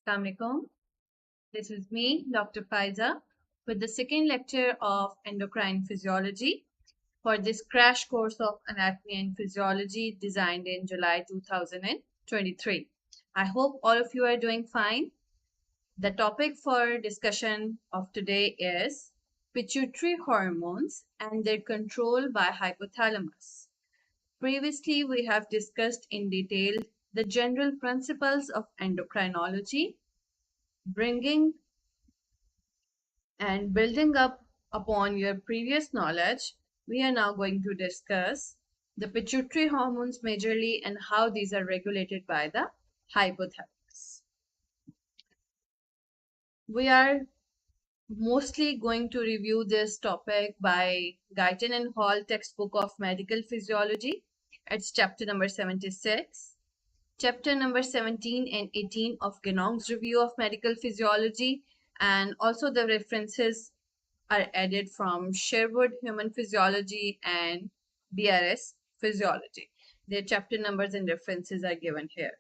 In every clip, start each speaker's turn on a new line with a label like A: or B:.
A: Assalamualaikum. This is me, Dr. Faiza, with the second lecture of Endocrine Physiology for this crash course of Anatomy and Physiology designed in July 2023. I hope all of you are doing fine. The topic for discussion of today is pituitary hormones and their control by hypothalamus. Previously, we have discussed in detail the general principles of endocrinology, bringing and building up upon your previous knowledge. We are now going to discuss the pituitary hormones majorly and how these are regulated by the hypothalamus. We are mostly going to review this topic by Guyton and Hall textbook of medical physiology. It's chapter number 76. Chapter number 17 and 18 of Genong's review of medical physiology, and also the references are added from Sherwood Human Physiology and DRS Physiology. Their chapter numbers and references are given here.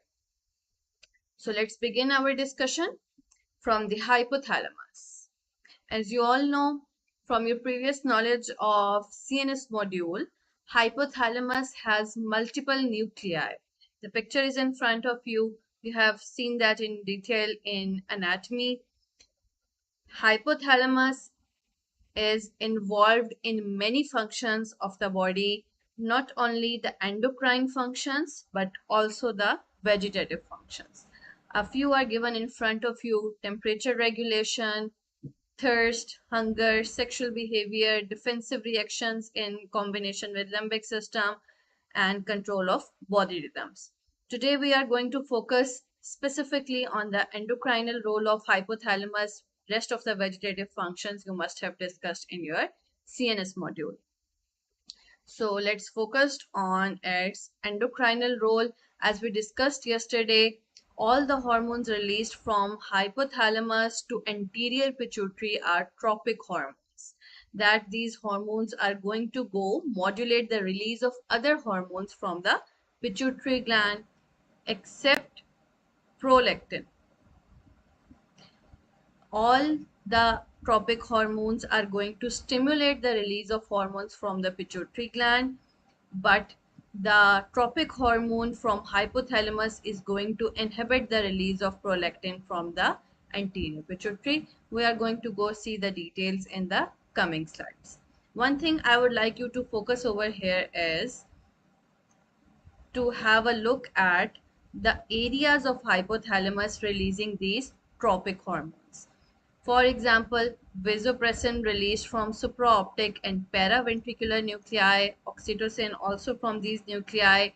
A: So let's begin our discussion from the hypothalamus. As you all know from your previous knowledge of CNS module, hypothalamus has multiple nuclei. The picture is in front of you. You have seen that in detail in anatomy. Hypothalamus is involved in many functions of the body, not only the endocrine functions, but also the vegetative functions. A few are given in front of you: temperature regulation, thirst, hunger, sexual behavior, defensive reactions in combination with limbic system, and control of body rhythms. Today we are going to focus specifically on the endocrinal role of hypothalamus. Rest of the vegetative functions you must have discussed in your CNS module. So let's focus on its endocrinal role. As we discussed yesterday, all the hormones released from hypothalamus to anterior pituitary are tropic hormones. That these hormones are going to go modulate the release of other hormones from the pituitary gland, except prolactin. All the tropic hormones are going to stimulate the release of hormones from the pituitary gland, but the tropic hormone from hypothalamus is going to inhibit the release of prolactin from the anterior pituitary. We are going to go see the details in the coming slides. One thing I would like you to focus over here is to have a look at the areas of hypothalamus releasing these tropic hormones. For example, vasopressin released from supraoptic and paraventricular nuclei, oxytocin also from these nuclei,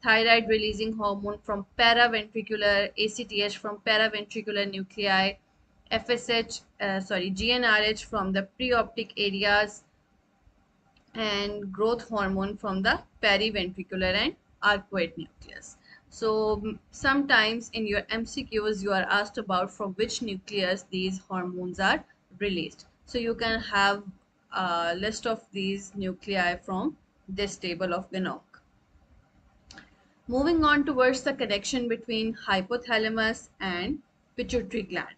A: thyroid releasing hormone from paraventricular, ACTH from paraventricular nuclei, GnRH from the preoptic areas, and growth hormone from the periventricular and arcuate nucleus. So sometimes in your MCQs you are asked about from which nucleus these hormones are released. So you can have a list of these nuclei from this table of Genong. Moving on towards the connection between hypothalamus and pituitary gland.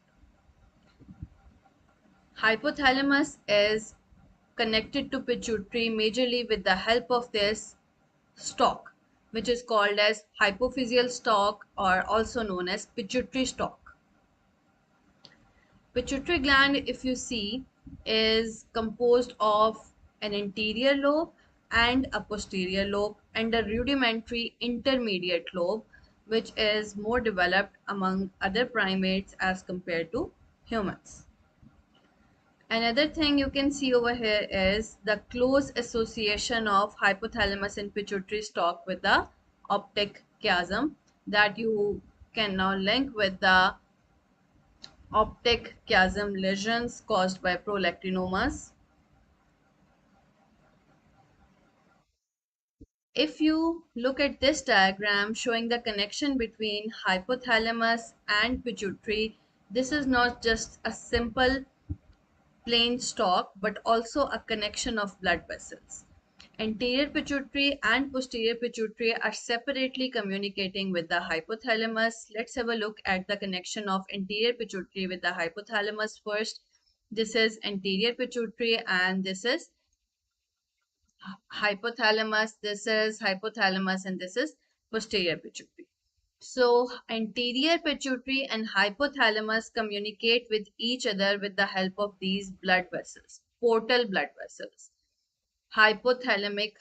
A: Hypothalamus is connected to pituitary majorly with the help of this stalk, which is called as hypophyseal stalk, or also known as pituitary stalk. Pituitary gland, if you see, is composed of an anterior lobe and a posterior lobe and a rudimentary intermediate lobe, which is more developed among other primates as compared to humans. Another thing you can see over here is the close association of hypothalamus and pituitary stalk with the optic chiasm, that you can now link with the optic chiasm lesions caused by prolactinomas. If you look at this diagram showing the connection between hypothalamus and pituitary, this is not just a simple plain stalk, but also a connection of blood vessels. Anterior pituitary and posterior pituitary are separately communicating with the hypothalamus. Let's have a look at the connection of anterior pituitary with the hypothalamus first. This is anterior pituitary and this is hypothalamus. This is hypothalamus and this is posterior pituitary. So anterior pituitary and hypothalamus communicate with each other with the help of these blood vessels, portal blood vessels. Hypothalamic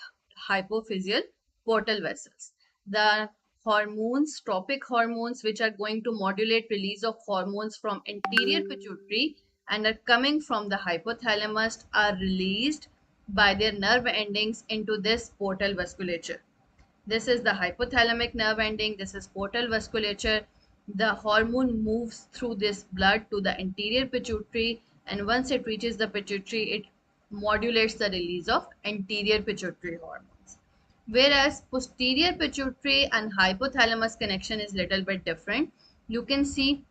A: hypophysial portal vessels. The hormones, tropic hormones, which are going to modulate release of hormones from anterior pituitary and are coming from the hypothalamus, are released by their nerve endings into this portal vasculature. This is the hypothalamic nerve ending. This is portal vasculature. The hormone moves through this blood to the anterior pituitary, and once it reaches the pituitary, it modulates the release of anterior pituitary hormones. Whereas posterior pituitary and hypothalamus connection is little bit different. You can see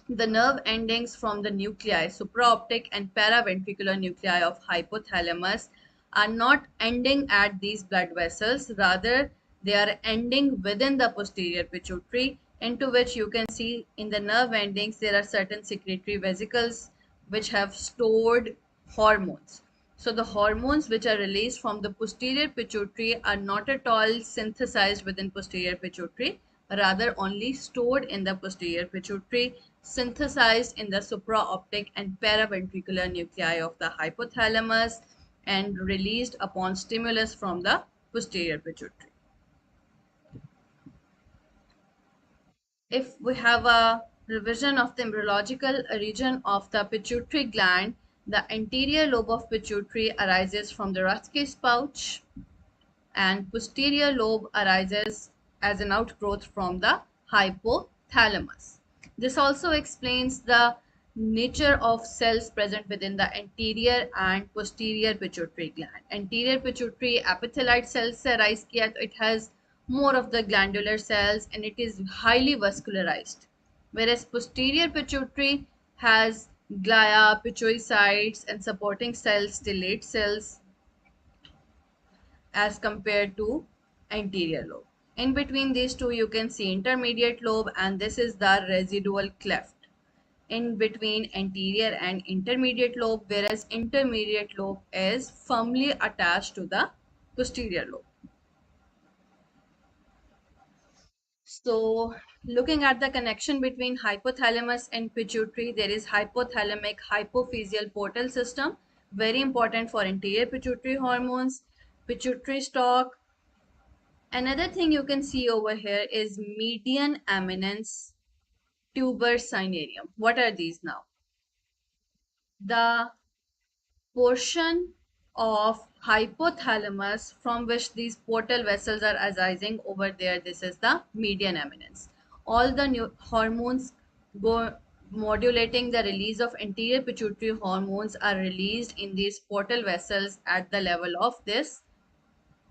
A: the nerve endings from the nuclei, supraoptic and paraventricular nuclei of hypothalamus, are not ending at these blood vessels, rather they are ending within the posterior pituitary, into which you can see in the nerve endings there are certain secretory vesicles which have stored hormones. So the hormones which are released from the posterior pituitary are not at all synthesized within posterior pituitary, rather only stored in the posterior pituitary, synthesized in the supraoptic and paraventricular nuclei of the hypothalamus, and released upon stimulus from the posterior pituitary. If we have a revision of the embryological region of the pituitary gland, the anterior lobe of pituitary arises from the Rathke's pouch, and posterior lobe arises as an outgrowth from the hypothalamus. This also explains the nature of cells present within the anterior and posterior pituitary gland. Anterior pituitary epithelite cells से arise किया, तो it has more of the glandular cells and it is highly vascularized. Whereas posterior pituitary has glia, pituocytes and supporting cells, stellate cells, as compared to anterior lobe. In between these two, you can see intermediate lobe, and this is the residual cleft in between anterior and intermediate lobe, whereas intermediate lobe is firmly attached to the posterior lobe. So looking at the connection between hypothalamus and pituitary, there is hypothalamic hypophysial portal system, very important for anterior pituitary hormones, pituitary stalk. Another thing you can see over here is median eminence tuber cinereum. What are these now? The portion of hypothalamus from which these portal vessels are arising over there, this is the median eminence. All the new hormones go modulating the release of anterior pituitary hormones are released in these portal vessels at the level of this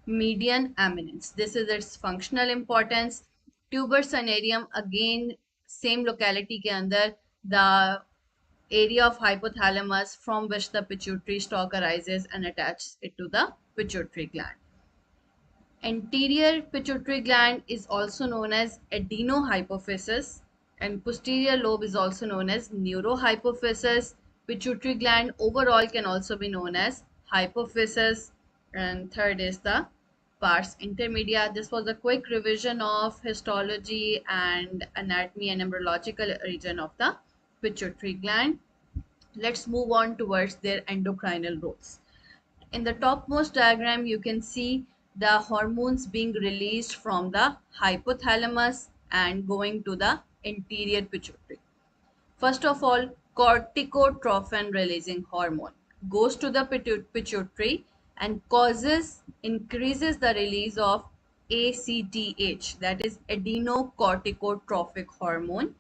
A: median eminence. This is its functional importance. Tuber cinereum, again same locality के अंदर, the area of hypothalamus from which the pituitary stalk arises and attaches it to the pituitary gland. Anterior pituitary gland is also known as adenohypophysis, and posterior lobe is also known as neurohypophysis. Pituitary gland overall can also be known as hypophysis, and third is the pars intermedia. This was a quick revision of histology and anatomy and embryological region of the pituitary gland. Let's move on towards their endocrinal roles. In the topmost diagram, you can see the hormones being released from the hypothalamus and going to the anterior pituitary. First of all, corticotrophin releasing hormone goes to the pituitary and increases the release of ACTH, that is adenocorticotropic hormone.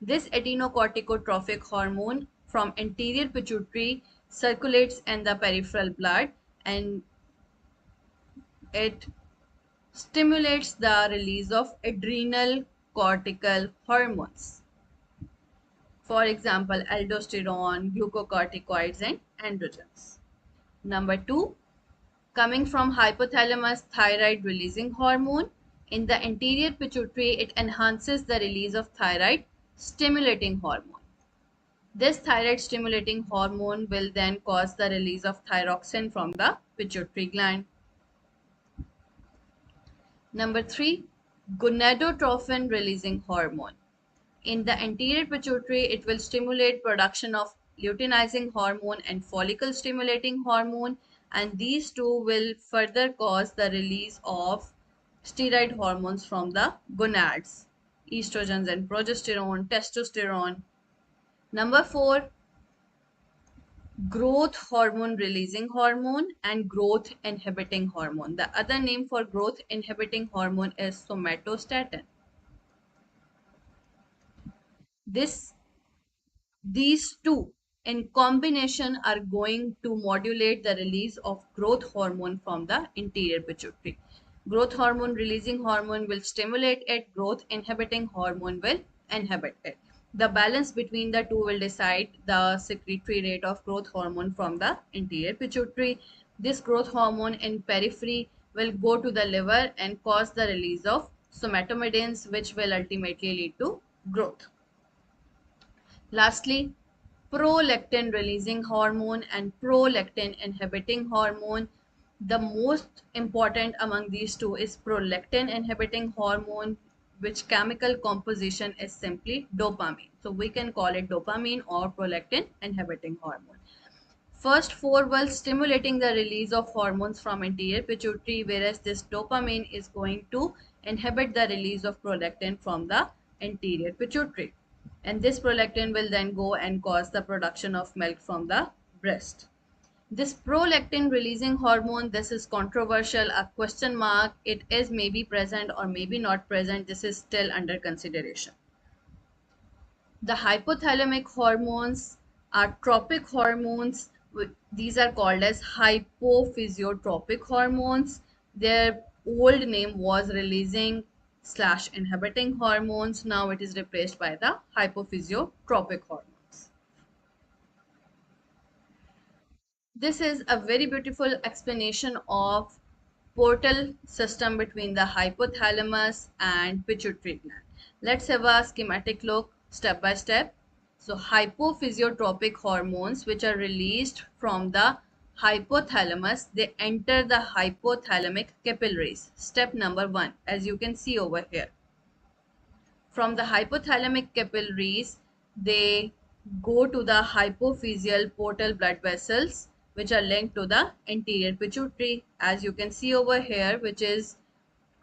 A: This adenocorticotropic hormone from anterior pituitary circulates in the peripheral blood and it stimulates the release of adrenal cortical hormones. For example, aldosterone, glucocorticoids, and androgens. Number two, Coming from hypothalamus, thyroid releasing hormone. In the anterior pituitary, it enhances the release of thyroid stimulating hormone. This thyroid stimulating hormone will then cause the release of thyroxine from the pituitary gland. Number 3, gonadotrophin releasing hormone. In the anterior pituitary, it will stimulate production of luteinizing hormone and follicle stimulating hormone, and these two will further cause the release of steroid hormones from the gonads, estrogens and progesterone, testosterone. Number 4, growth hormone releasing hormone and growth inhibiting hormone. The other name for growth inhibiting hormone is somatostatin. This These two in combination are going to modulate the release of growth hormone from the anterior pituitary. Growth hormone releasing hormone will stimulate it, growth inhibiting hormone will inhibit it. The balance between the two will decide the secretory rate of growth hormone from the anterior pituitary. This growth hormone in periphery will go to the liver and cause the release of somatomedins, which will ultimately lead to growth. Lastly, prolactin releasing hormone and prolactin inhibiting hormone. The most important among these two is prolactin inhibiting hormone, which chemical composition is simply dopamine. So we can call it dopamine or prolactin inhibiting hormone. First four will stimulating the release of hormones from anterior pituitary, whereas this dopamine is going to inhibit the release of prolactin from the anterior pituitary. And this prolactin will then go and cause the production of milk from the breast. This prolactin releasing hormone, this is controversial, a question mark. It is maybe present or maybe not present. This is still under consideration. The hypothalamic hormones are tropic hormones. These are called as hypophysiotropic hormones. Their old name was releasing slash inhibiting hormones. Now it is replaced by the hypophysiotropic hormones. This is a very beautiful explanation of portal system between the hypothalamus and pituitary gland. Let's have a schematic look step by step. So hypophysiotropic hormones, which are released from the hypothalamus, they enter the hypothalamic capillaries. Step number 1, as you can see over here. From the hypothalamic capillaries, they go to the hypophyseal portal blood vessels, which are linked to the anterior pituitary, as you can see over here, which is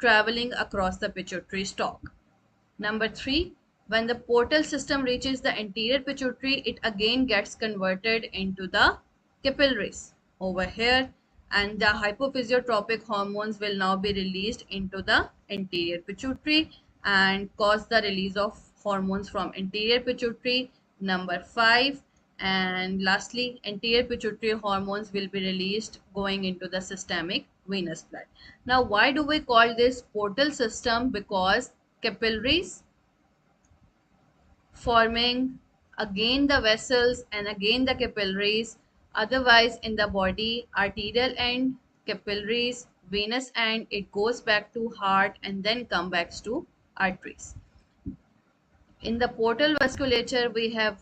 A: traveling across the pituitary stalk. Number 3, when the portal system reaches the anterior pituitary, it again gets converted into the capillaries over here, and the hypophysiotropic hormones will now be released into the anterior pituitary and cause the release of hormones from anterior pituitary. Number 5, and lastly, anterior pituitary hormones will be released going into the systemic venous blood. Now, why do we call this portal system? Because capillaries forming again the vessels and again the capillaries. Otherwise, in the body, arterial end, capillaries, venous end, it goes back to heart and then come back to arteries. In the portal vasculature, we have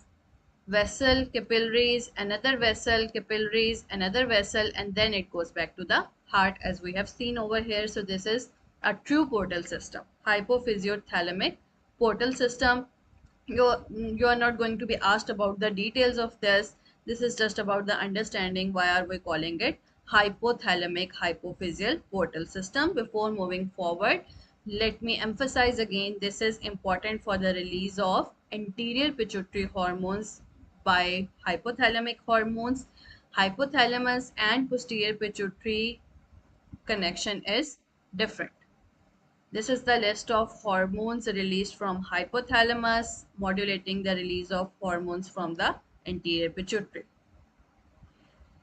A: vessel, capillaries, another vessel, capillaries, another vessel, and then it goes back to the heart, as we have seen over here. So this is a true portal system, hypophysiothalamic portal system. You are not going to be asked about the details of this. This is just about the understanding why are we calling it hypothalamic hypophyseal portal system. Before moving forward, let me emphasize again, this is important for the release of anterior pituitary hormones by hypothalamic hormones. Hypothalamus and posterior pituitary connection is different. This is the list of hormones released from hypothalamus, modulating the release of hormones from the anterior pituitary.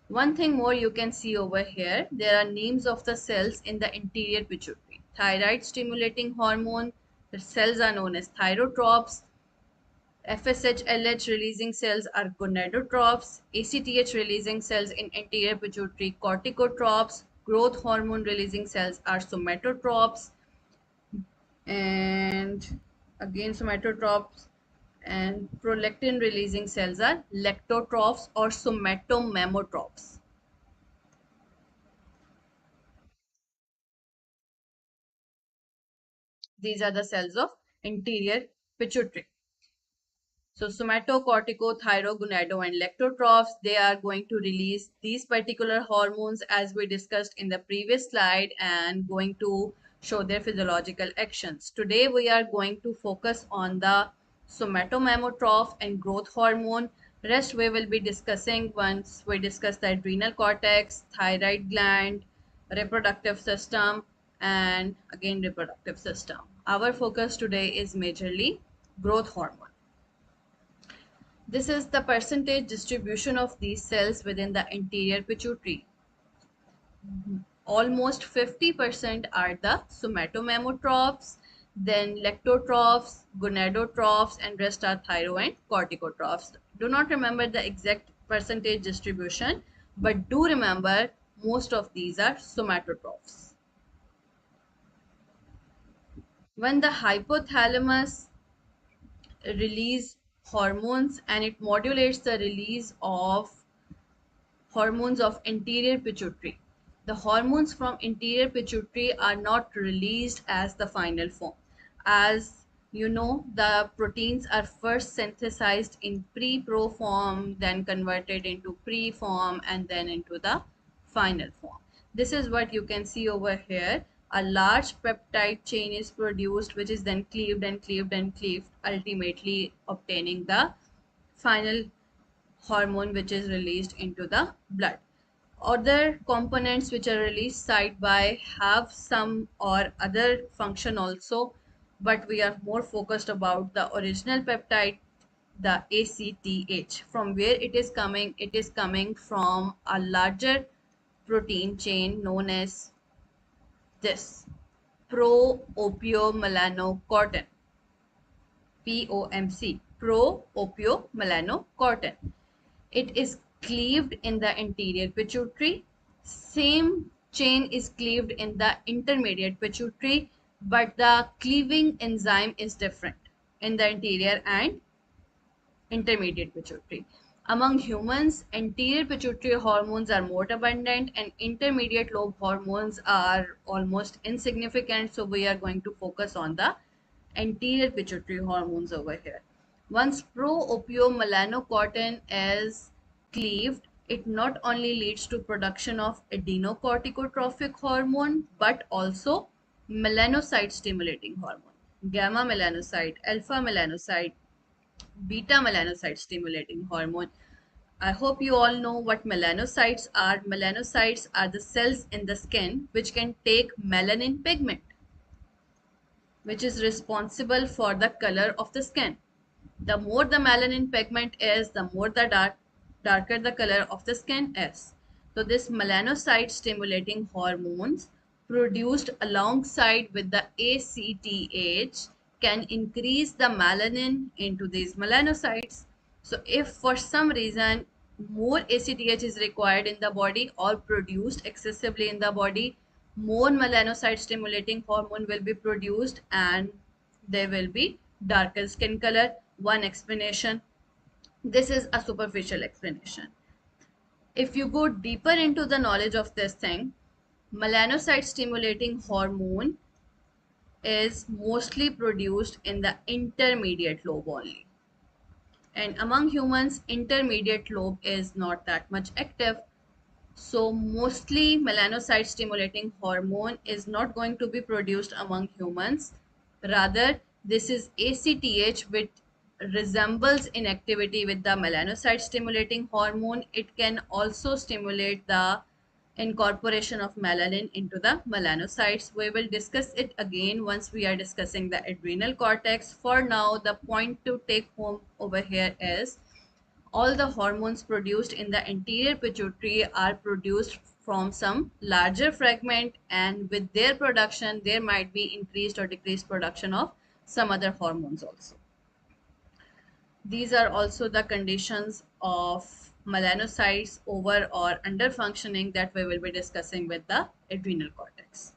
A: One thing more you can see over here, there are names of the cells in the anterior pituitary. Thyroid stimulating hormone, the cells are known as thyrotropes. FSH-LH releasing cells are gonadotropes. ACTH releasing cells in anterior pituitary corticotropes. growth hormone releasing cells are somatotrophs, and again somatotrophs, and prolactin releasing cells are lectotrophs or somatomemotrophs. These are the cells of anterior pituitary. So somatocortico-thyrogonado and lectotrophs, they are going to release these particular hormones as we discussed in the previous slide and going to show their physiological actions. Today we are going to focus on the somatomemotroph and growth hormone. Rest we will be discussing once we discuss the adrenal cortex, thyroid gland, reproductive system, and again reproductive system. Our focus today is majorly growth hormone. This is the percentage distribution of these cells within the anterior pituitary. Almost 50% are the somatomemotrophs, then lectotrophs, gonadotrophs, and rest are thyro and corticotrophs. Do not remember the exact percentage distribution, but do remember most of these are somatotrophs. When the hypothalamus release hormones and it modulates the release of hormones of anterior pituitary. The hormones from anterior pituitary are not released as the final form. As you know, the proteins are first synthesized in pre-pro form, then converted into pre form, and then into the final form. This is what you can see over here. A large peptide chain is produced, which is then cleaved and cleaved and cleaved, ultimately obtaining the final hormone which is released into the blood. Other components which are released side by have some or other function also, but we are more focused about the original peptide, the ACTH. From where it is coming? It is coming from a larger protein chain known as this pro-opiomelanocortin, POMC, pro-opiomelanocortin. It is cleaved in the anterior pituitary. Same chain is cleaved in the intermediate pituitary, but the cleaving enzyme is different in the anterior and intermediate pituitary. Among humans, anterior pituitary hormones are more abundant and intermediate lobe hormones are almost insignificant. So we are going to focus on the anterior pituitary hormones over here. Once pro-opiomelanocortin is cleaved, it not only leads to production of adenocorticotropic hormone, but also melanocyte stimulating hormone, gamma melanocyte, alpha melanocyte, beta melanocyte stimulating hormone. I hope you all know what melanocytes are. Melanocytes are the cells in the skin which can take melanin pigment, which is responsible for the color of the skin. The more the melanin pigment is, the more the darker the color of the skin is. So this melanocyte stimulating hormones produced alongside with the ACTH can increase the melanin into these melanocytes. So if for some reason more ACTH is required in the body or produced excessively in the body, more melanocyte stimulating hormone will be produced and there will be darker skin color. One explanation. This is a superficial explanation. If you go deeper into the knowledge of this thing, melanocyte stimulating hormone is mostly produced in the intermediate lobe only. And among humans, intermediate lobe is not that much active. So mostly melanocyte stimulating hormone is not going to be produced among humans. Rather, this is ACTH which resembles in activity with the melanocyte stimulating hormone. It can also stimulate the incorporation of melanin into the melanocytes. We will discuss it again once we are discussing the adrenal cortex. For now, the point to take home over here is all the hormones produced in the anterior pituitary are produced from some larger fragment, and with their production there might be increased or decreased production of some other hormones also. These are also the conditions of melanocytes over or under functioning that we will be discussing with the adrenal cortex.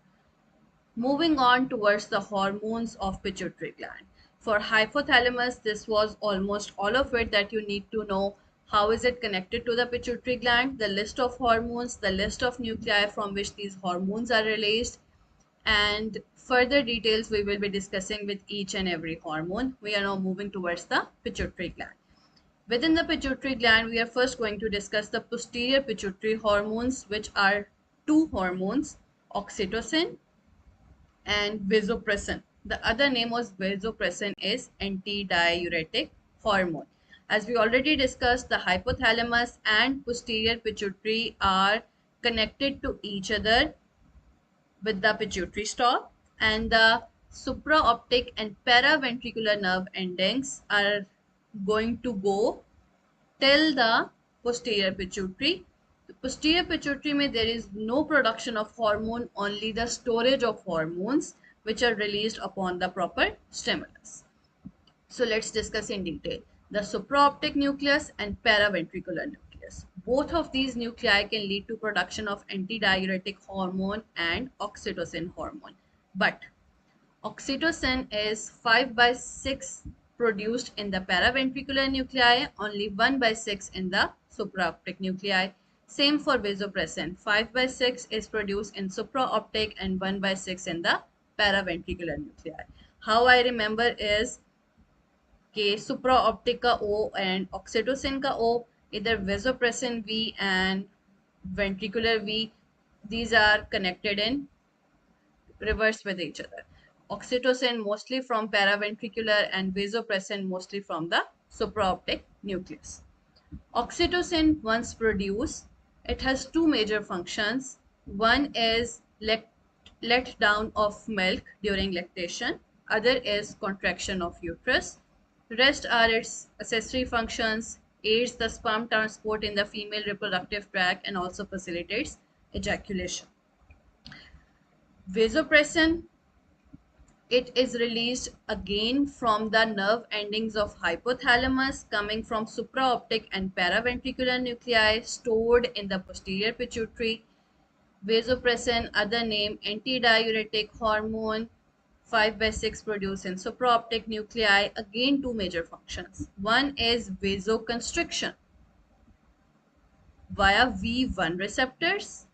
A: Moving on towards the hormones of pituitary gland. For hypothalamus, this was almost all of it that you need to know. How is it connected to the pituitary gland? The list of hormones, the list of nuclei from which these hormones are released, and further details we will be discussing with each and every hormone. We are now moving towards the pituitary gland. Within the pituitary gland, we are first going to discuss the posterior pituitary hormones, which are two hormones, oxytocin and vasopressin. The other name was vasopressin is antidiuretic hormone. As we already discussed, the hypothalamus and posterior pituitary are connected to each other with the pituitary stalk, and the supraoptic and paraventricular nerve endings are going to go till the posterior pituitary. The posterior pituitary mein there is no production of hormone, only the storage of hormones which are released upon the proper stimulus. So let's discuss in detail the supraoptic nucleus and paraventricular nucleus. Both of these nuclei can lead to production of antidiuretic hormone and oxytocin hormone. But oxytocin is 5 by 6 produced in the paraventricular nuclei, only 1 by 6 in the supraoptic nuclei. Same for vasopressin, 5 by 6 is produced in supraoptic and 1 by 6 in the paraventricular nuclei. How I remember is कि supraoptic का O and oxytocin का O, either vasopressin V and ventricular V, these are connected in reverse with each other. Oxytocin mostly from paraventricular and vasopressin mostly from the supraoptic nucleus. Oxytocin, once produced, it has two major functions. One is let down of milk during lactation. Other is contraction of uterus. Rest are its accessory functions, aids the sperm transport in the female reproductive tract, and also facilitates ejaculation. Vasopressin, it is released again from the nerve endings of hypothalamus coming from supraoptic and paraventricular nuclei stored in the posterior pituitary. Vasopressin, other name antidiuretic hormone, 5 by 6 produced in supraoptic nuclei. Again, two major functions. One is vasoconstriction via V1 receptors.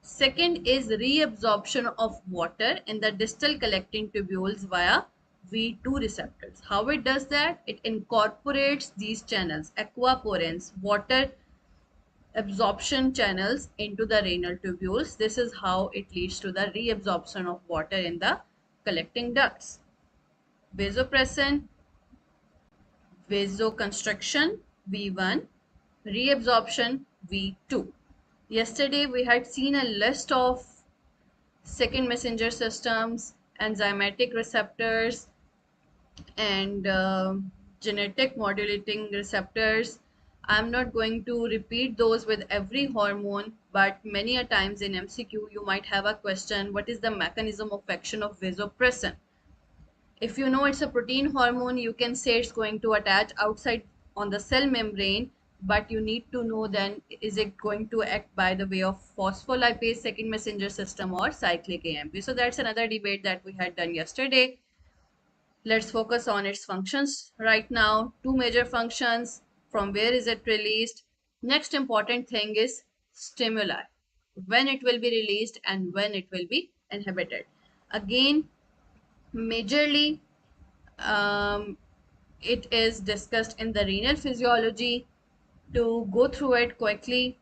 A: Second is reabsorption of water in the distal collecting tubules via V2 receptors. How it does that? It incorporates these channels, aquaporins, water absorption channels into the renal tubules. This is how it leads to the reabsorption of water in the collecting ducts. Vasopressin, vasoconstriction V1, reabsorption V2. Yesterday we had seen a list of second messenger systems, enzymatic receptors, and genetic modulating receptors. I'm not going to repeat those with every hormone, but many a times in MCQ you might have a question, what is the mechanism of action of vasopressin? If you know it's a protein hormone, you can say it's going to attach outside on the cell membrane, but you need to know then is it going to act by the way of phospholipase second messenger system or cyclic AMP. So that's another debate that we had done yesterday. Let's focus on its functions right now. Two major functions. From where is it released? Next important thing is stimuli. When it will be released and when it will be inhibited. Again, majorly it is discussed in the renal physiology. To go through it quickly,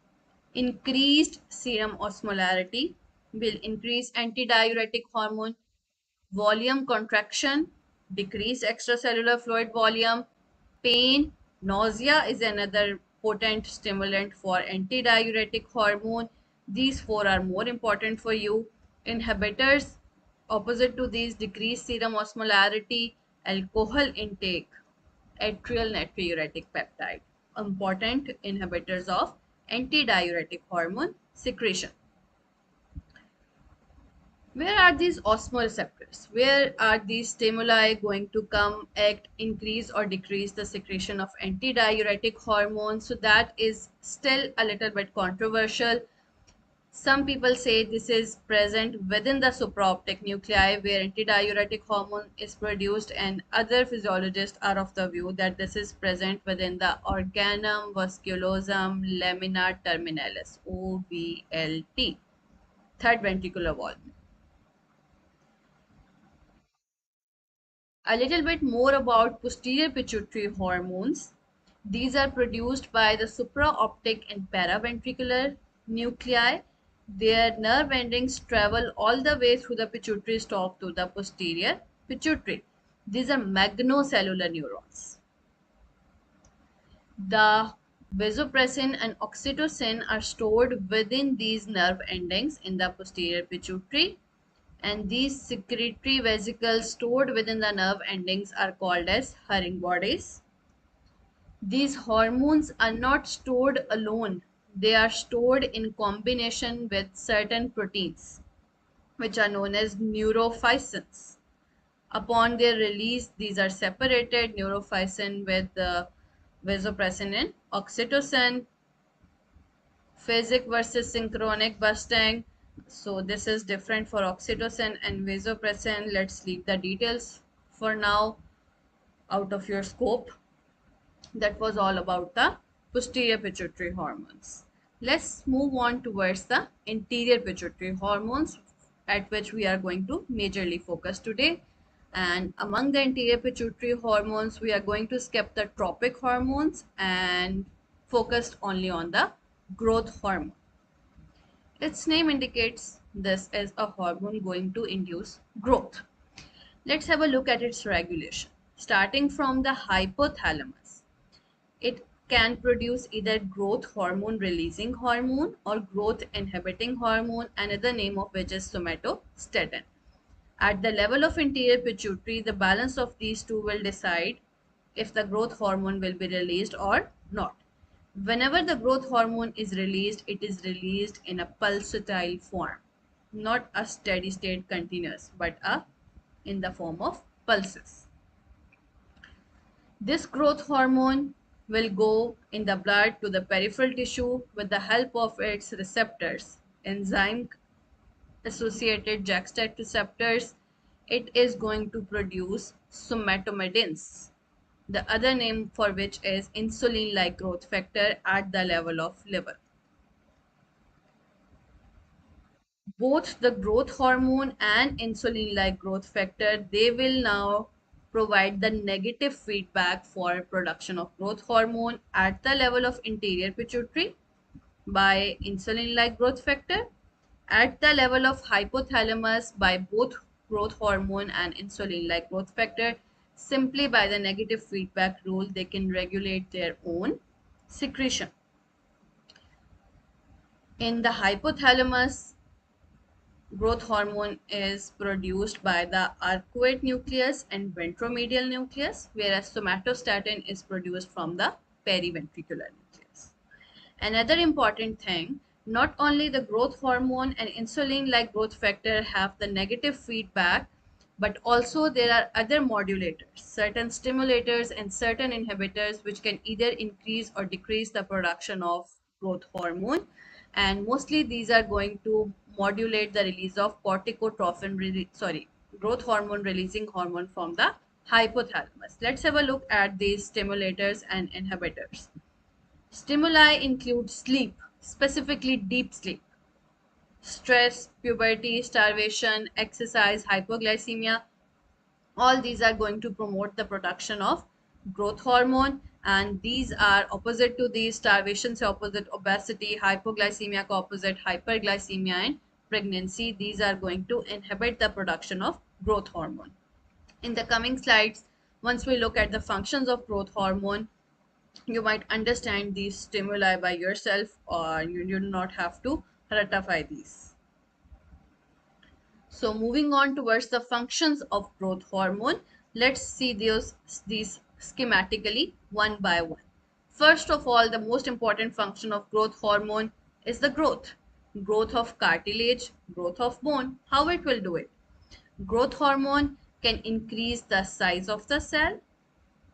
A: increased serum osmolarity will increase antidiuretic hormone, volume contraction, decrease extracellular fluid volume, pain, nausea is another potent stimulant for antidiuretic hormone. These four are more important for you. Inhibitors, opposite to these, decrease serum osmolarity, alcohol intake, atrial natriuretic peptide, important inhibitors of antidiuretic hormone secretion. Where are these osmoreceptors? Where are these stimuli going to come, act, increase or decrease the secretion of antidiuretic hormones? So that is still a little bit controversial. Some people say this is present within the supraoptic nuclei where antidiuretic hormone is produced, and other physiologists are of the view that this is present within the organum vasculosum lamina terminalis, OVLT, third ventricular wall. A little bit more about posterior pituitary hormones. These are produced by the supraoptic and paraventricular nuclei. Their nerve endings travel all the way through the pituitary stalk to the posterior pituitary. These are magnocellular neurons. The vasopressin and oxytocin are stored within these nerve endings in the posterior pituitary, and these secretory vesicles stored within the nerve endings are called as Hering bodies. These hormones are not stored alone. They are stored in combination with certain proteins, which are known as neurophycins. Upon their release, these are separated, neurophycin with the vasopressin and oxytocin. Phasic versus synchronic bursting. So this is different for oxytocin and vasopressin. Let's leave the details for now out of your scope. That was all about the posterior pituitary hormones. Let's move on towards the anterior pituitary hormones, at which we are going to majorly focus today. And among the anterior pituitary hormones, we are going to skip the tropic hormones and focus only on the growth hormone. Its name indicates this is a hormone going to induce growth. Let's have a look at its regulation. Starting from the hypothalamus, it can produce either growth hormone releasing hormone or growth inhibiting hormone, another name of which is somatostatin. At the level of anterior pituitary, the balance of these two will decide if the growth hormone will be released or not. Whenever the growth hormone is released, it is released in a pulsatile form, not a steady state continuous, but in the form of pulses. This growth hormone will go in the blood to the peripheral tissue with the help of its receptors, enzyme associated JAK-STAT receptors. It is going to produce somatomedins, the other name for which is insulin-like growth factor at the level of liver. Both the growth hormone and insulin-like growth factor, they will now provide the negative feedback for production of growth hormone at the level of anterior pituitary by insulin-like growth factor, at the level of hypothalamus by both growth hormone and insulin-like growth factor. Simply by the negative feedback rule, they can regulate their own secretion. In the hypothalamus, growth hormone is produced by the arcuate nucleus and ventromedial nucleus, whereas somatostatin is produced from the periventricular nucleus. Another important thing, not only the growth hormone and insulin like growth factor have the negative feedback, but also there are other modulators, certain stimulators and certain inhibitors which can either increase or decrease the production of growth hormone. And mostly these are going to modulate the release of growth hormone releasing hormone from the hypothalamus. Let's have a look at these stimulators and inhibitors. Stimuli include sleep, specifically deep sleep, stress, puberty, starvation, exercise, hypoglycemia. All these are going to promote the production of growth hormone, and these are opposite to these. Starvation se opposite obesity, hypoglycemia ko opposite hyperglycemia, and pregnancy. These are going to inhibit the production of growth hormone. In the coming slides, once we look at the functions of growth hormone, you might understand these stimuli by yourself, or you do not have to ratify these. So moving on towards the functions of growth hormone, let's see these schematically one by one. First of all, the most important function of growth hormone is the growth. growth of cartilage, growth of bone. How it will do it? Growth hormone can increase the size of the cell.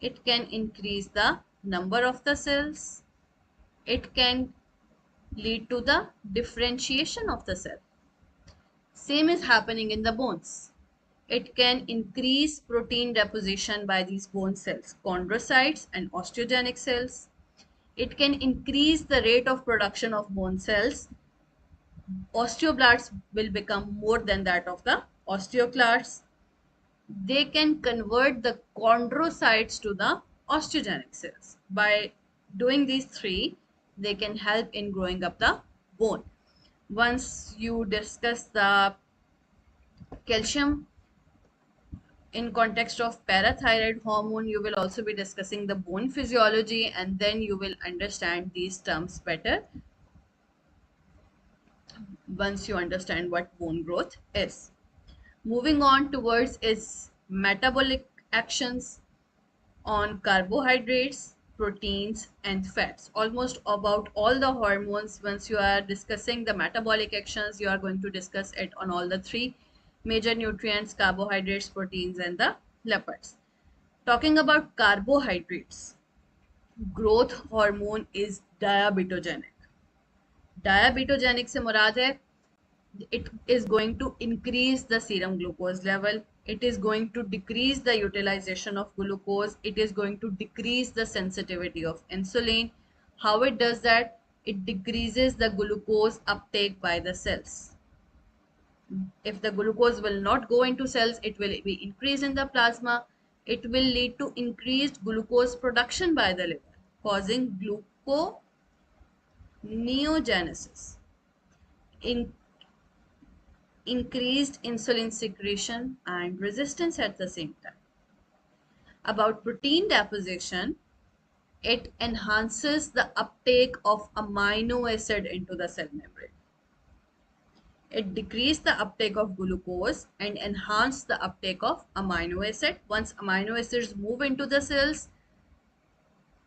A: It can increase the number of the cells. It can lead to the differentiation of the cell. Same is happening in the bones. It can increase protein deposition by these bone cells, chondrocytes and osteogenic cells. It can increase the rate of production of bone cells. Osteoblasts will become more than that of the osteoclasts. They can convert the chondrocytes to the osteogenic cells. By doing these three, they can help in growing up the bone. Once you discuss the calcium in context of parathyroid hormone, you will also be discussing the bone physiology, and then you will understand these terms better once you understand what bone growth is. Moving on towards its metabolic actions on carbohydrates, proteins, and fats. Almost about all the hormones, once you are discussing the metabolic actions, you are going to discuss it on all the three major nutrients: carbohydrates, proteins, and the lipids. Talking about carbohydrates, growth hormone is diabetogenic. Diabetogenic से मुराद है it is going to increase the serum glucose level. It is going to decrease the utilization of glucose. It is going to decrease the sensitivity of insulin. How it does that? It decreases the glucose uptake by the cells. If the glucose will not go into cells, it will be increased in the plasma. It will lead to increased glucose production by the liver, causing gluconeogenesis, in increased insulin secretion and resistance at the same time. About protein deposition, it enhances the uptake of amino acid into the cell membrane. It decreases the uptake of glucose and enhances the uptake of amino acid. Once amino acids move into the cells,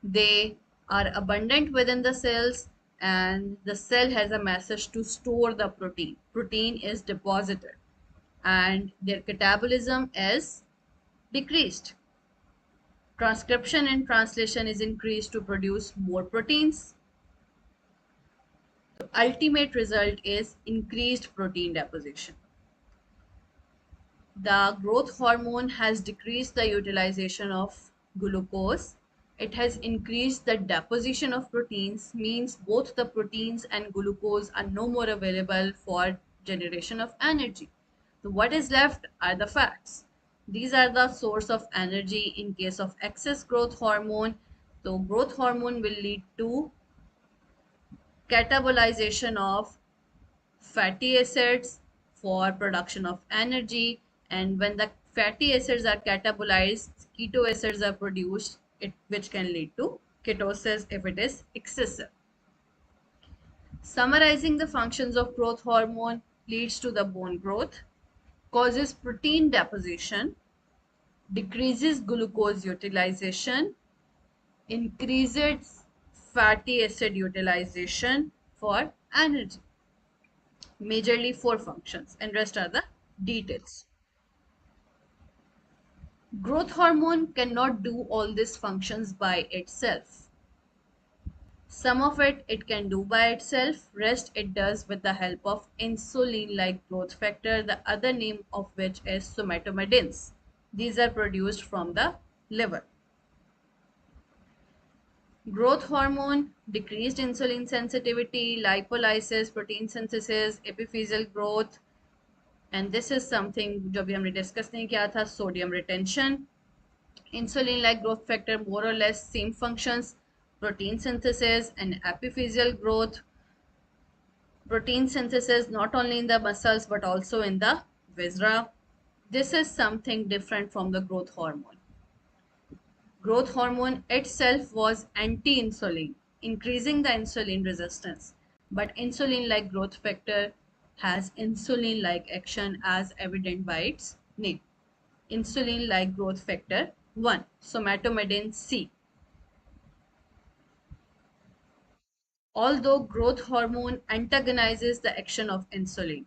A: they are abundant within the cells, and the cell has a message to store the protein. Protein is deposited and their catabolism is decreased. Transcription and translation is increased to produce more proteins. The ultimate result is increased protein deposition. The growth hormone has decreased the utilization of glucose. It has increased the deposition of proteins, means both the proteins and glucose are no more available for generation of energy. So what is left are the fats. These are the source of energy in case of excess growth hormone. So growth hormone will lead to catabolization of fatty acids for production of energy, and when the fatty acids are catabolized, keto acids are produced, which can lead to ketosis if it is excessive. Summarizing the functions of growth hormone: leads to the bone growth, causes protein deposition, decreases glucose utilization, increases fatty acid utilization for energy. Majorly four functions, and rest are the details. Growth hormone cannot do all these functions by itself. Some of it can do by itself, rest it does with the help of insulin-like growth factor, the other name of which is somatomedins. These are produced from the liver. Growth hormone, decreased insulin sensitivity, lipolysis, protein synthesis, epiphyseal growth, and this is something जो भी हमने discuss नहीं किया था, sodium retention. Insulin like growth factor, more or less same functions: protein synthesis and epiphyseal growth. Protein synthesis not only in the muscles but also in the viscera. This is something different from the growth hormone. Growth hormone itself was anti-insulin, increasing the insulin resistance, but insulin-like growth factor has insulin-like action as evident by its name. Insulin-like growth factor 1, somatomedin C. although growth hormone antagonizes the action of insulin.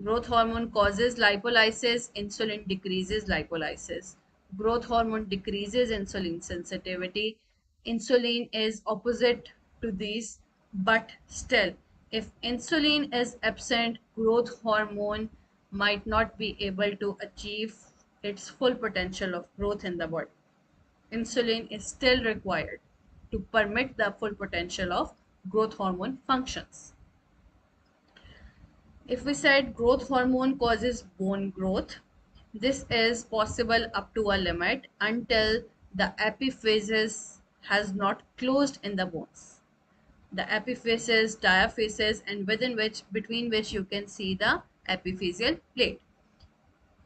A: Growth hormone causes lipolysis, insulin decreases lipolysis. Growth hormone decreases insulin sensitivity. Insulin is opposite to these, but still, if insulin is absent, growth hormone might not be able to achieve its full potential of growth in the body. Insulin is still required to permit the full potential of growth hormone functions. If we said growth hormone causes bone growth, this is possible up to a limit until the epiphysis has not closed in the bones. The epiphysis, diaphysis, and between which you can see the epiphyseal plate.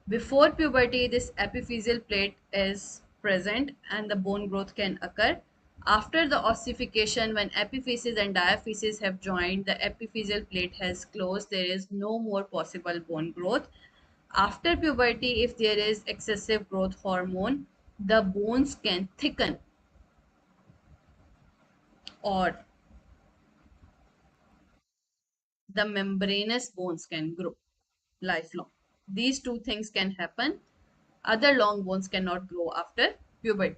A: Before puberty, this epiphyseal plate is present and the bone growth can occur. After the ossification, when epiphysis and diaphysis have joined, the epiphyseal plate has closed. There is no more possible bone growth. After puberty, if there is excessive growth hormone, the bones can thicken or the membranous bones can grow lifelong. These two things can happen. Other long bones cannot grow after puberty.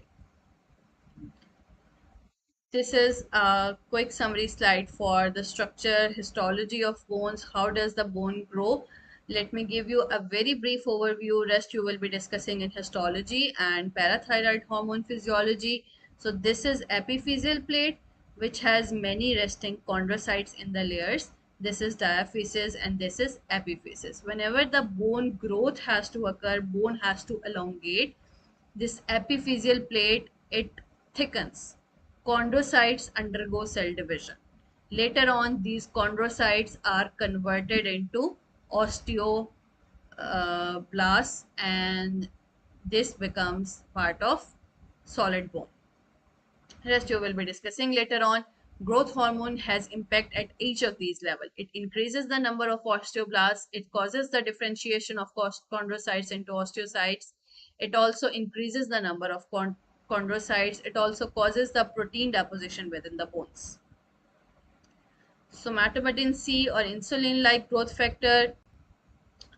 A: This is a quick summary slide for the structure, histology of bones. How does the bone grow? Let me give you a very brief overview. Rest you will be discussing in histology and parathyroid hormone physiology. So this is epiphyseal plate, which has many resting chondrocytes in the layers. This is diaphysis and this is epiphysis. Whenever the bone growth has to occur, bone has to elongate. This epiphyseal plate, it thickens. Chondrocytes undergo cell division. Later on, these chondrocytes are converted into osteoblasts, and this becomes part of solid bone. Rest you will be discussing later on. Growth hormone has impact at each of these levels. It increases the number of osteoblasts. It causes the differentiation of chondrocytes into osteocytes. It also increases the number of chondrocytes. It also causes the protein deposition within the bones. Somatomedin C or insulin-like growth factor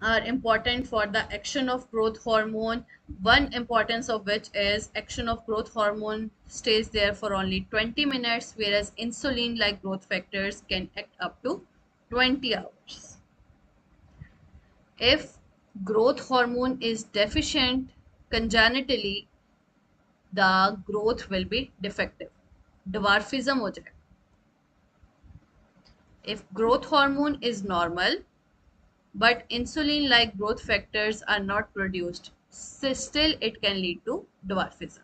A: are important for the action of growth hormone. One importance of which is action of growth hormone stays there for only 20 minutes, whereas insulin like growth factors can act up to 20 hours. If growth hormone is deficient congenitally, the growth will be defective. Dwarfism हो जाएगा. If growth hormone is normal, but insulin like growth factors are not produced, still it can lead to dwarfism.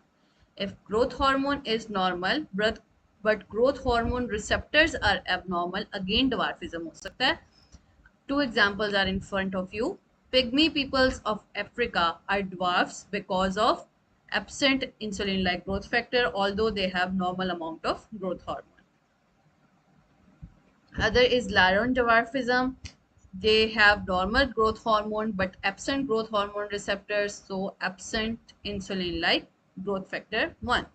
A: If growth hormone is normal but growth hormone receptors are abnormal, again dwarfism हो सकता है. Two examples are in front of you. Pygmy peoples of Africa are dwarfs because of absent insulin like growth factor, although they have normal amount of growth hormone. Other is Laron dwarfism. They have normal growth hormone but absent growth hormone receptors, so absent insulin like growth factor 1.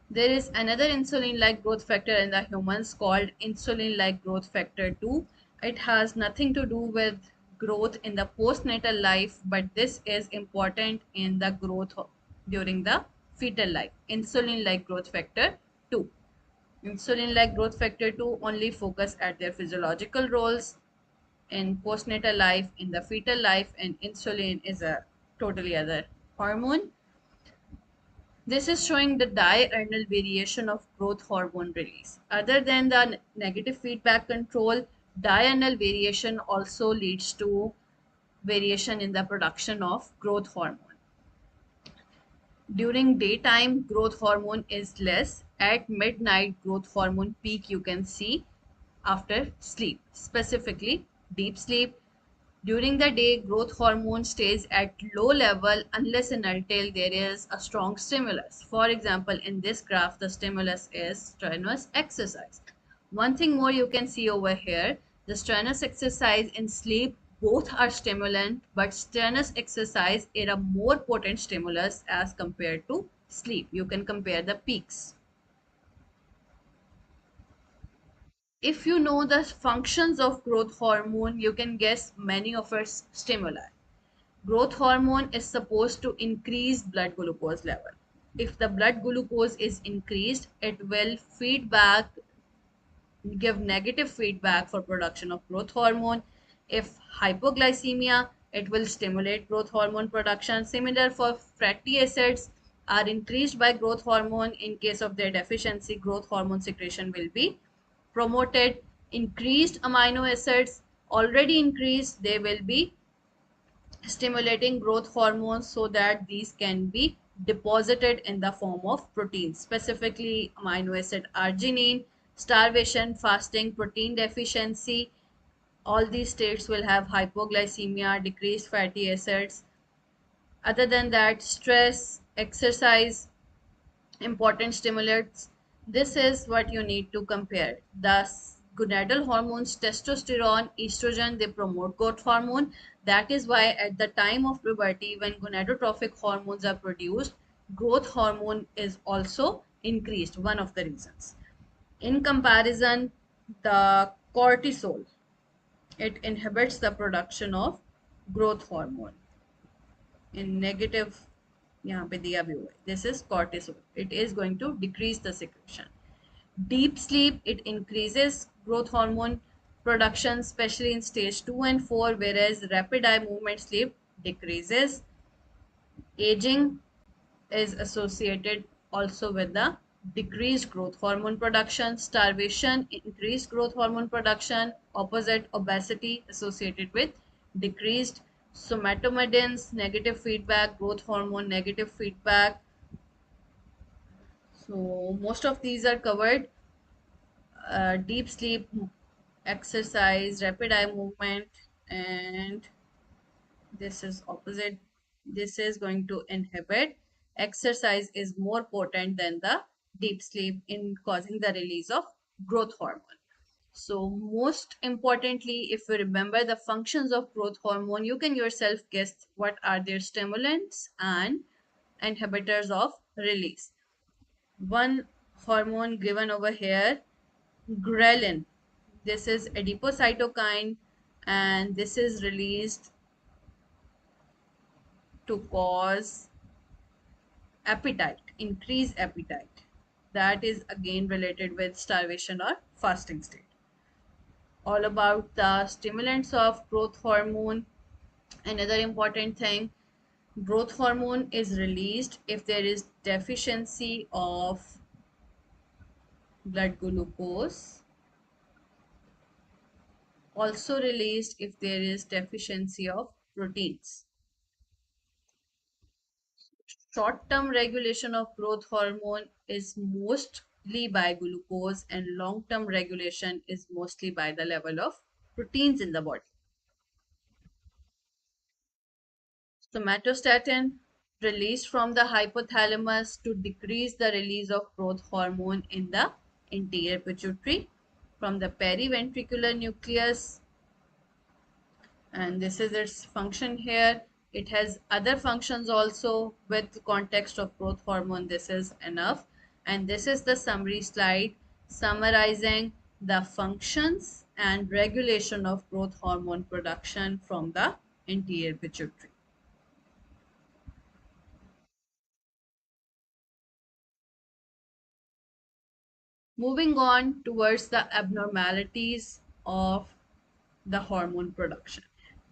A: There is another insulin like growth factor in the humans called insulin like growth factor 2. It has nothing to do with growth in the postnatal life, but this is important in the growth during the fetal life. Insulin like growth factor 2. Insulin like growth factor 2 only focus at their physiological roles in postnatal life, in the fetal life, and insulin is a totally other hormone. This is showing the diurnal variation of growth hormone release. Other than the negative feedback control, diurnal variation also leads to variation in the production of growth hormone. During daytime, growth hormone is less. At midnight, growth hormone peak you can see after sleep, specifically deep sleep. During the day, growth hormone stays at low level unless and until there is a strong stimulus. For example, in this graph, the stimulus is strenuous exercise. One thing more you can see over here, the strenuous exercise in sleep, both are stimulant, but strenuous exercise is a more potent stimulus as compared to sleep. You can compare the peaks. If you know the functions of growth hormone, you can guess many of its stimuli. Growth hormone is supposed to increase blood glucose level. If the blood glucose is increased, it will give negative feedback for production of growth hormone. If hypoglycemia, it will stimulate growth hormone production. Similar for fatty acids are increased by growth hormone. In case of their deficiency, growth hormone secretion will be promoted. Increased amino acids already increased, they will be stimulating growth hormones so that these can be deposited in the form of proteins, specifically amino acid arginine. Starvation, fasting, protein deficiency, all these states will have hypoglycemia, decreased fatty acids. Other than that, stress, exercise, important stimulants. This is what you need to compare. The gonadal hormones, testosterone, estrogen, they promote growth hormone. That is why at the time of puberty, when gonadotrophic hormones are produced, growth hormone is also increased, one of the reasons. In comparison, the cortisol, it inhibits the production of growth hormone in negative. यहाँ पे दिया भी हुआ है. This is cortisol. It is going to decrease the secretion. Deep sleep, it increases growth hormone production, especially in stage 2 and 4, whereas rapid eye movement sleep decreases. Aging is associated also with the decreased growth hormone production. Starvation, increased growth hormone production. Opposite, obesity associated with decreased. Somatomedins, negative feedback. Growth hormone, negative feedback. So most of these are covered. Deep sleep, exercise, rapid eye movement, and this is opposite. This is going to inhibit. Exercise is more potent than the deep sleep in causing the release of growth hormone. So most importantly, if you remember the functions of growth hormone, you can yourself guess what are their stimulants and inhibitors of release. One hormone given over here, ghrelin. This is adipocytokine, and this is released to cause appetite, increase appetite. That is again related with starvation or fasting state. All about the stimulants of growth hormone. Another important thing, growth hormone is released if there is deficiency of blood glucose, also released if there is deficiency of proteins. Short-term regulation of growth hormone is mostly by glucose, and long-term regulation is mostly by the level of proteins in the body. Somatostatin, released from the hypothalamus to decrease the release of growth hormone in the anterior pituitary from the periventricular nucleus, and this is its function here. It has other functions also. With context of growth hormone, this is enough. And this is the summary slide summarizing the functions and regulation of growth hormone production from the anterior pituitary. Moving on towards the abnormalities of the hormone production.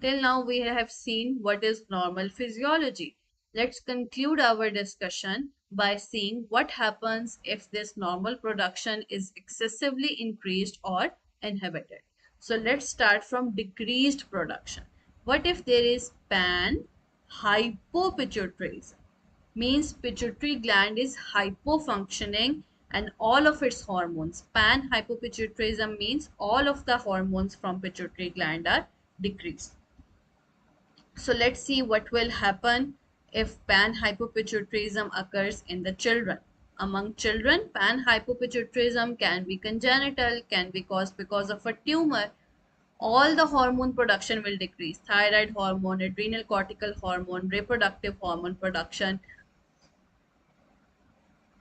A: Till now, we have seen what is normal physiology. Let's conclude our discussion by seeing what happens if this normal production is excessively increased or inhibited. So let's start from decreased production. What if there is pan hypopituitarism? Means pituitary gland is hypofunctioning and all of its hormones. Pan hypopituitarism means all of the hormones from pituitary gland are decreased. So let's see what will happen if pan hypopituitarism occurs in the children. Among children, pan hypopituitarism can be congenital, can be caused because of a tumor. All the hormone production will decrease. Thyroid hormone, adrenal cortical hormone, reproductive hormone production.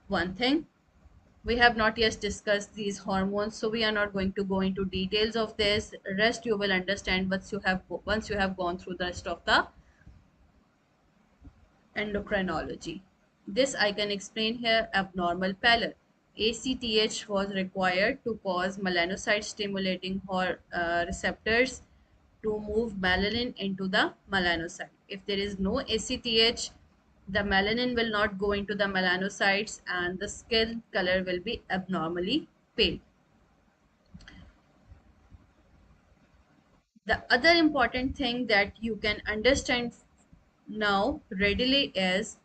A: One thing, We have not yet discussed these hormones, so we are not going to go into details of this. Rest you will understand once you have gone through the rest of the endocrinology. This I can explain here. Abnormal pallor. ACTH was required to cause melanocyte stimulating receptors to move melanin into the melanocyte. If there is no ACTH, the melanin will not go into the melanocytes and the skin color will be abnormally pale. The other important thing that you can understand now readily is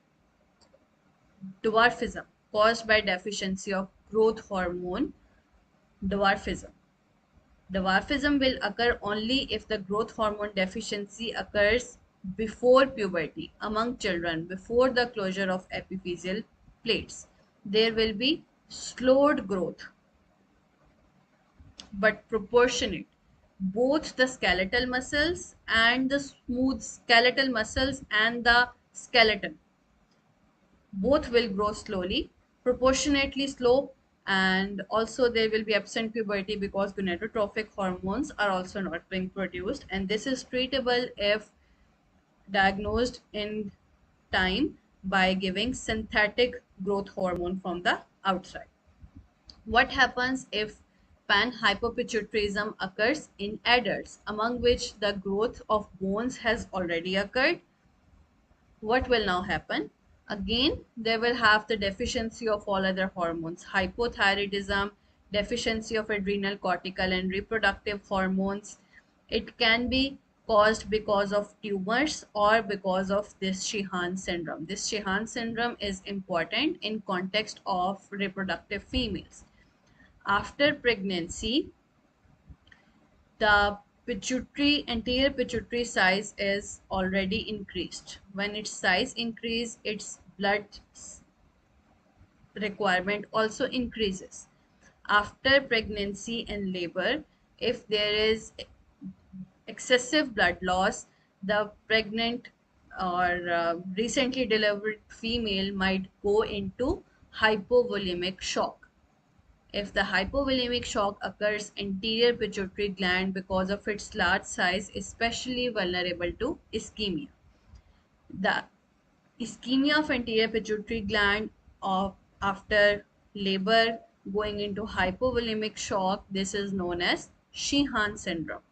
A: dwarfism caused by deficiency of growth hormone. Dwarfism. Dwarfism will occur only if the growth hormone deficiency occurs before puberty among children, before the closure of epiphyseal plates. There will be slowed growth but proportionate. Both the skeletal muscles and the smooth skeletal muscles and the skeleton both will grow slowly, proportionately slow, and also there will be absent puberty because gonadotrophic hormones are also not being produced, and this is treatable if diagnosed in time by giving synthetic growth hormone from the outside. What happens if panhypopituitarism occurs in adults, among which the growth of bones has already occurred? What will now happen? Again, they will have the deficiency of all other hormones, hypothyroidism, deficiency of adrenal, cortical, and reproductive hormones. It can be caused because of tumors or because of this Sheehan syndrome. This Sheehan syndrome is important in context of reproductive females. After pregnancy, the anterior pituitary size is already increased. When its size increase, its blood requirement also increases. After pregnancy and labor, if there is excessive blood loss, the pregnant or recently delivered female might go into hypovolemic shock. If the hypovolemic shock occurs, anterior pituitary gland, because of its large size, is especially vulnerable to ischemia. The ischemia of anterior pituitary gland after labor going into hypovolemic shock, this is known as Sheehan syndrome.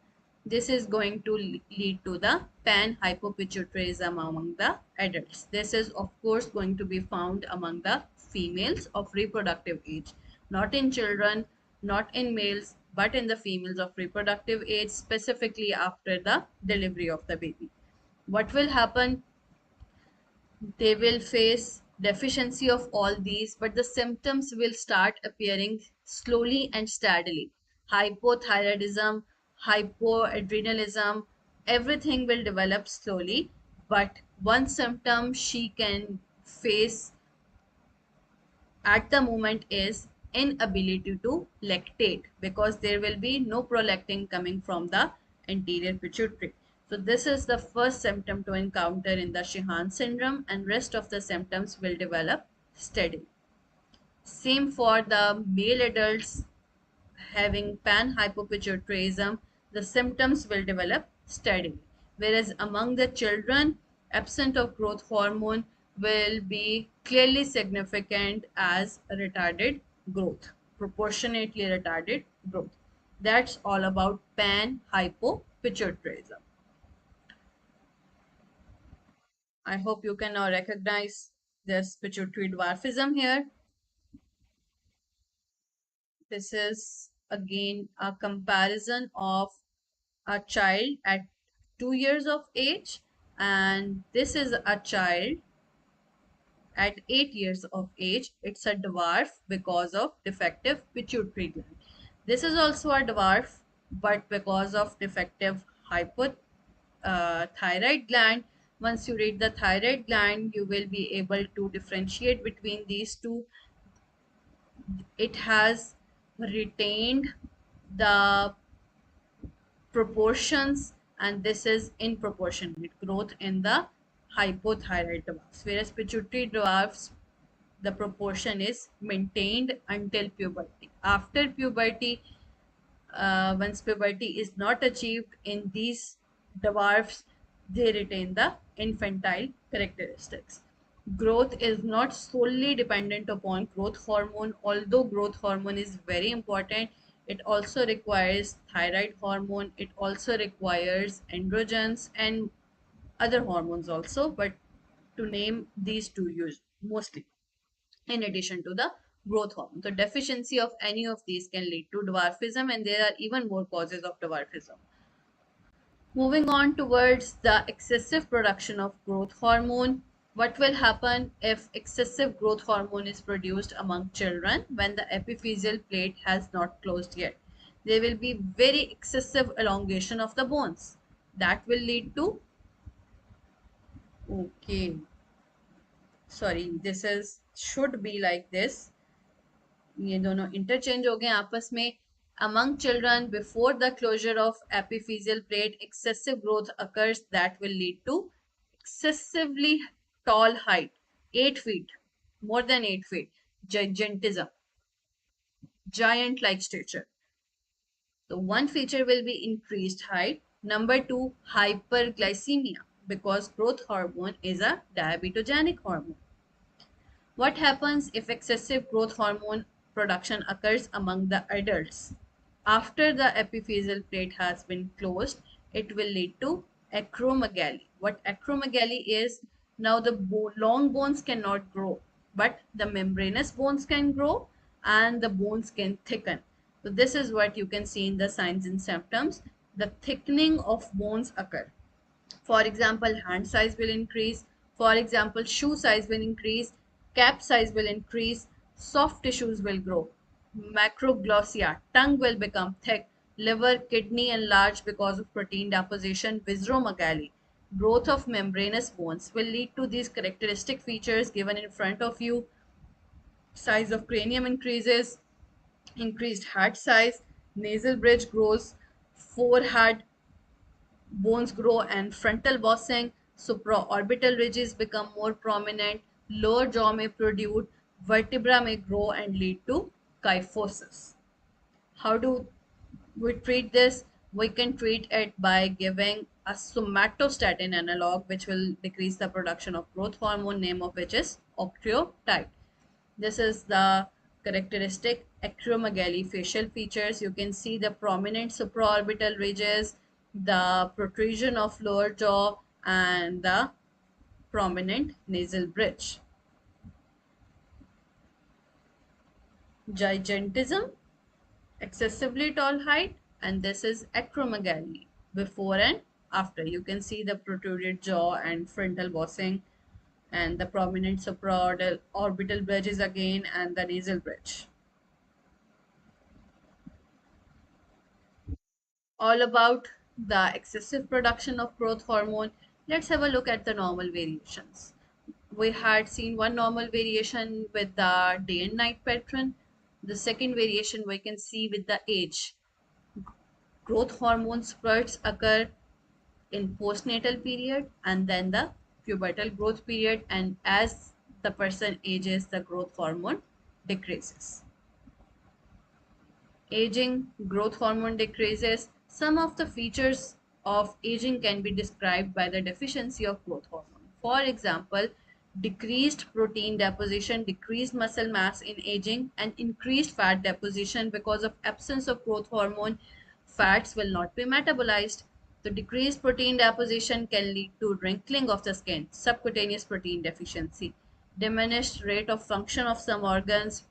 A: This is going to lead to the panhypopituitarism among the adults. This is of course going to be found among the females of reproductive age, not in children, not in males, but in the females of reproductive age, specifically after the delivery of the baby. What will happen? They will face deficiency of all these, but the symptoms will start appearing slowly and steadily. Hypothyroidism, hypoadrenalism, everything will develop slowly, but one symptom she can face at the moment is inability to lactate, because there will be no prolactin coming from the anterior pituitary. So this is the first symptom to encounter in the Sheehan syndrome, and rest of the symptoms will develop steadily. Same for the male adults having panhypopituitarism, the symptoms will develop steadily. Whereas among the children, absence of growth hormone will be clearly significant as retarded growth, proportionately retarded growth. That's all about panhypopituitarism. I hope you can now recognize this pituitary dwarfism here. This is again a comparison of a child at 2 years of age, and this is a child at 8 years of age. It's a dwarf because of defective pituitary gland. This is also a dwarf, but because of defective hypothyroid gland. Once you read the thyroid gland, you will be able to differentiate between these two. It has retained the proportions, and this is in proportionate growth in the hypothyroid dwarfs, whereas pituitary dwarfs the proportion is maintained until puberty. After puberty, once puberty is not achieved in these dwarfs, they retain the infantile characteristics. Growth is not solely dependent upon growth hormone, although growth hormone is very important. It also requires thyroid hormone, it also requires androgens and other hormones also, but to name these two use mostly in addition to the growth hormone. So deficiency of any of these can lead to dwarfism, and there are even more causes of dwarfism. Moving on towards the excessive production of growth hormone. What will happen if excessive growth hormone is produced among children when the epiphyseal plate has not closed yet? There will be very excessive elongation of the bones. That will lead to, okay, sorry, this is should be like this. ये दोनों interchange हो गए आपस में. Among children before the closure of epiphyseal plate, excessive growth occurs that will lead to excessively tall height, 8 feet, more than 8 feet, gigantism, giant like stature. So one feature will be increased height. Number two, hyperglycemia, because growth hormone is a diabetogenic hormone. What happens if excessive growth hormone production occurs among the adults? After the epiphyseal plate has been closed, it will lead to acromegaly. What acromegaly is, now the long bones cannot grow, but the membranous bones can grow and the bones can thicken. So this is what you can see in the signs and symptoms. The thickening of bones occur. For example, hand size will increase. For example, shoe size will increase. Cap size will increase. Soft tissues will grow. Macroglossia, tongue will become thick. Liver, kidney enlarge because of protein deposition. Visceromegaly, growth of membranous bones will lead to these characteristic features given in front of you. Size of cranium increases. Increased head size. Nasal bridge grows. Forehead bones grow and frontal bossing, supraorbital ridges become more prominent, lower jaw may protrude, vertebra may grow and lead to kyphosis. How do we treat this? We can treat it by giving a somatostatin analog, which will decrease the production of growth hormone, name of which is octreotide. This is the characteristic acromegaly facial features. You can see the prominent supraorbital ridges, the protrusion of lower jaw, and the prominent nasal bridge. Gigantism, excessively tall height, and this is acromegaly, before and after. You can see the protruded jaw and frontal bossing and the prominent supraorbital bridges again and the nasal bridge. All about the excessive production of growth hormone. Let's have a look at the normal variations. We had seen one normal variation with the day and night pattern. The second variation we can see with the age. Growth hormone spurts occur in postnatal period and then the pubertal growth period, and as the person ages, the growth hormone decreases. Aging, growth hormone decreases. Some of the features of aging can be described by the deficiency of growth hormone. For example, decreased protein deposition, decreased muscle mass in aging, and increased fat deposition because of absence of growth hormone. Fats will not be metabolized. The decreased protein deposition can lead to wrinkling of the skin, subcutaneous protein deficiency, diminished rate of function of some organs,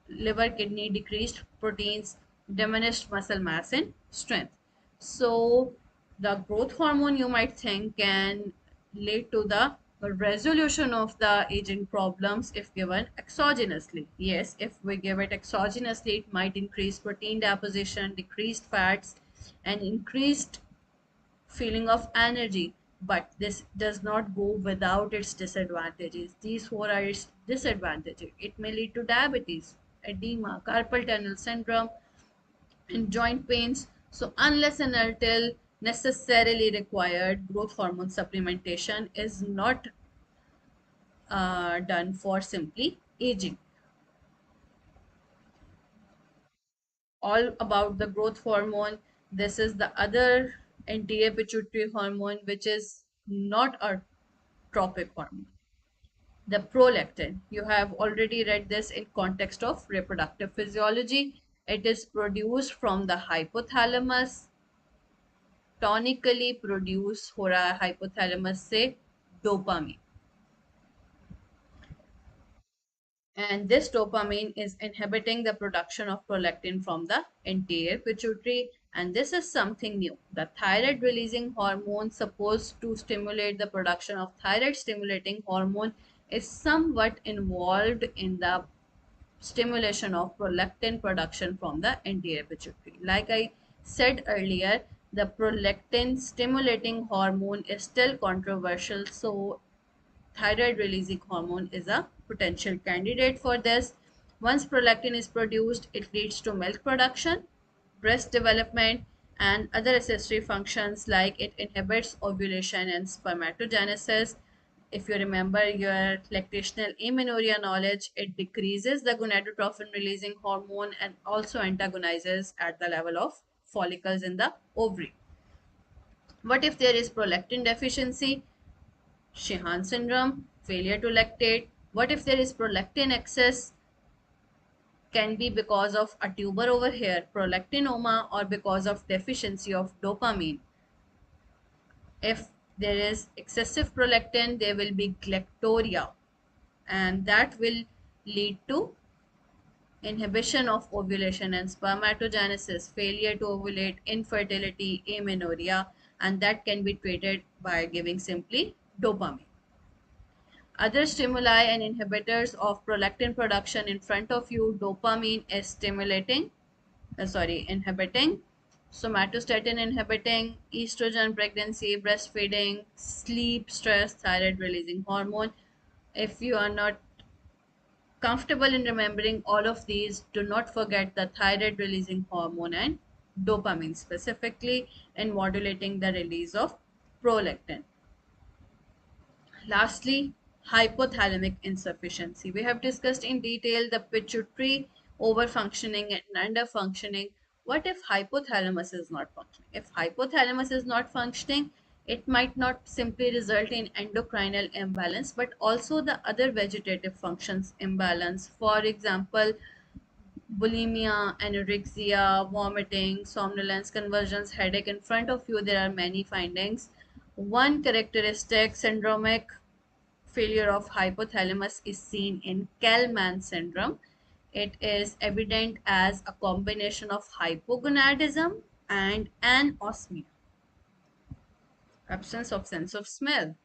A: liver, kidney, decreased proteins, diminished muscle mass and strength. So the growth hormone, you might think, can lead to the resolution of the aging problems if given exogenously. Yes, if we give it exogenously, it might increase protein deposition, decreased fats, and increased feeling of energy, but this does not go without its disadvantages. These four are its disadvantages. It may lead to diabetes, edema, carpal tunnel syndrome, and joint pains. So unless and until necessarily required, growth hormone supplementation is not done for simply aging. All about the growth hormone. This is the other anti-pituitary hormone, which is not a tropic hormone. The prolactin. You have already read this in context of reproductive physiology. It is produced from the hypothalamus, tonically produced हो रहा है hypothalamus से dopamine. And this dopamine is inhibiting the production of prolactin from the anterior pituitary, and this is something new. The thyroid releasing hormone supposed to stimulate the production of thyroid stimulating hormone is somewhat involved in the stimulation of prolactin production from the anterior pituitary. Like I said earlier, the prolactin stimulating hormone is still controversial, so thyroid releasing hormone is a potential candidate for this. Once prolactin is produced, it leads to milk production, breast development, and other accessory functions like it inhibits ovulation and spermatogenesis. If you remember your lactational amenorrhea knowledge, it decreases the gonadotrophin releasing hormone and also antagonizes at the level of follicles in the ovary. What if there is prolactin deficiency? Sheehan syndrome, failure to lactate. What if there is prolactin excess? Can be because of a tumor over here, prolactinoma, or because of deficiency of dopamine. If there is excessive prolactin, there will be galactorrhea, and that will lead to inhibition of ovulation and spermatogenesis, failure to ovulate, infertility, amenorrhea, and that can be treated by giving simply dopamine. Other stimuli and inhibitors of prolactin production in front of you, dopamine is inhibiting, somatostatin inhibiting, estrogen, pregnancy, breastfeeding, sleep, stress, thyroid releasing hormone. If you are not comfortable in remembering all of these, do not forget the thyroid releasing hormone and dopamine specifically in modulating the release of prolactin. Lastly, hypothalamic insufficiency. We have discussed in detail the pituitary overfunctioning and underfunctioning. What if hypothalamus is not functioning? If hypothalamus is not functioning, it might not simply result in endocrinal imbalance, but also the other vegetative functions imbalance. For example, bulimia, anorexia, vomiting, somnolence, convulsions, headache. In front of you, there are many findings. One characteristic syndromic failure of hypothalamus is seen in Kallmann syndrome. It is evident as a combination of hypogonadism and anosmia, absence of sense of smell.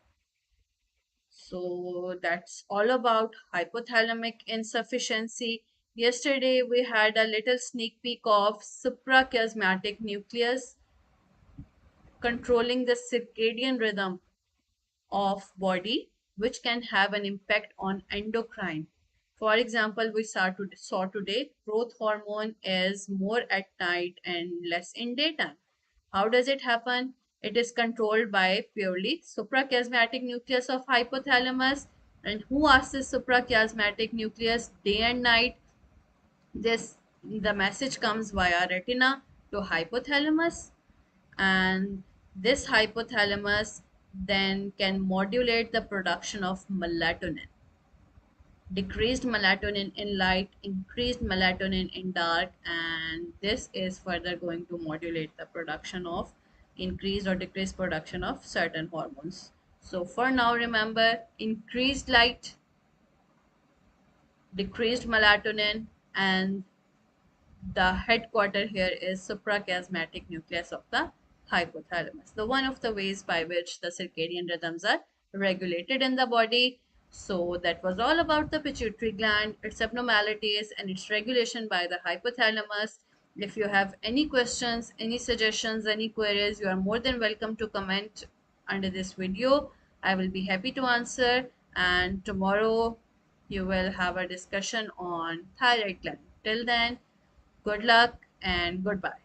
A: So that's all about hypothalamic insufficiency. Yesterday we had a little sneak peek of suprachiasmatic nucleus controlling the circadian rhythm of body, which can have an impact on endocrine. For example, we saw today growth hormone is more at night and less in daytime. How does it happen? It is controlled by purely suprachiasmatic nucleus of hypothalamus. And who accesses suprachiasmatic nucleus day and night? The message comes via retina to hypothalamus, and this hypothalamus then can modulate the production of melatonin. Decreased melatonin in light, increased melatonin in dark, and this is further going to modulate the production of increased or decreased production of certain hormones. So for now, remember, increased light, decreased melatonin, and the headquarter here is suprachiasmatic nucleus of the hypothalamus, the one of the ways by which the circadian rhythms are regulated in the body. So that was all about the pituitary gland, its abnormalities, and its regulation by the hypothalamus. If you have any questions, any suggestions, any queries, you are more than welcome to comment under this video. I will be happy to answer, and tomorrow you will have a discussion on thyroid gland. Till then, good luck and goodbye.